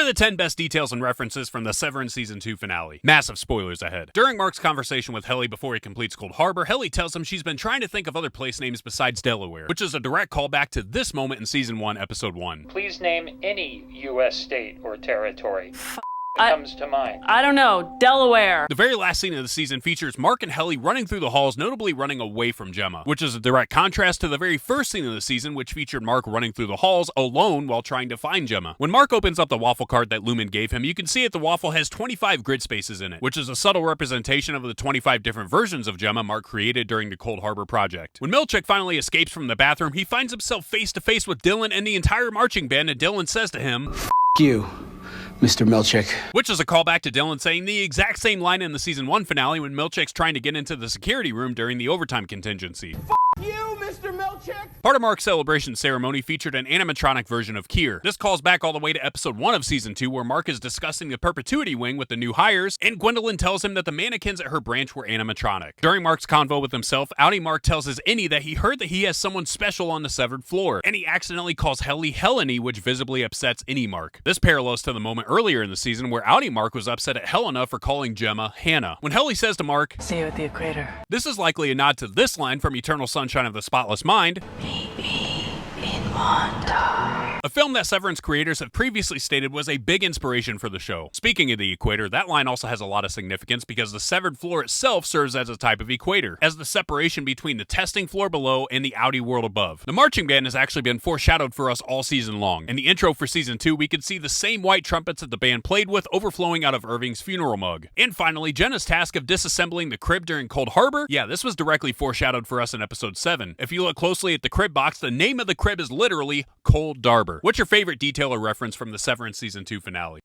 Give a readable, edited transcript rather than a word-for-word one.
the 10 best details and references from the Severance Season 2 finale. Massive spoilers ahead. During Mark's conversation with Helly before he completes Cold Harbor, Helly tells him she's been trying to think of other place names besides Delaware, which is a direct callback to this moment in Season 1, Episode 1. Please name any U.S. state or territory. Comes to mind. I don't know. Delaware. The very last scene of the season features Mark and Helly running through the halls, notably running away from Gemma, which is a direct contrast to the very first scene of the season, which featured Mark running through the halls alone while trying to find Gemma. When Mark opens up the waffle card that Lumen gave him, you can see that the waffle has 25 grid spaces in it, which is a subtle representation of the 25 different versions of Gemma Mark created during the Cold Harbor project. When Milchick finally escapes from the bathroom, he finds himself face to face with Dylan and the entire marching band, and Dylan says to him, "F you, Mr. Milchick." Which is a callback to Dylan saying the exact same line in the Season 1 finale when Milchick's trying to get into the security room during the overtime contingency. You, Mr. Milchick. Part of Mark's celebration ceremony featured an animatronic version of Kier. This calls back all the way to Episode 1 of Season 2, where Mark is discussing the perpetuity wing with the new hires, and Gwendolyn tells him that the mannequins at her branch were animatronic. During Mark's convo with himself, Outie Mark tells his innie that he heard that he has someone special on the severed floor, and he accidentally calls Helly Heleny, which visibly upsets innie Mark. This parallels to the moment earlier in the season where Outie Mark was upset at Helena for calling Gemma Hannah. When Helly says to Mark, "See you at the equator." This is likely a nod to this line from Eternal Sunshine of the Spotless Mind, a film that Severance creators have previously stated was a big inspiration for the show. Speaking of the equator, that line also has a lot of significance because the severed floor itself serves as a type of equator, as the separation between the testing floor below and the Outie world above. The marching band has actually been foreshadowed for us all season long. In the intro for Season 2, we could see the same white trumpets that the band played with overflowing out of Irving's funeral mug. And finally, Jenna's task of disassembling the crib during Cold Harbor, yeah, this was directly foreshadowed for us in Episode 7. If you look closely at the crib box, the name of the crib is literally Cold Harbor. What's your favorite detail or reference from the Severance Season 2 finale?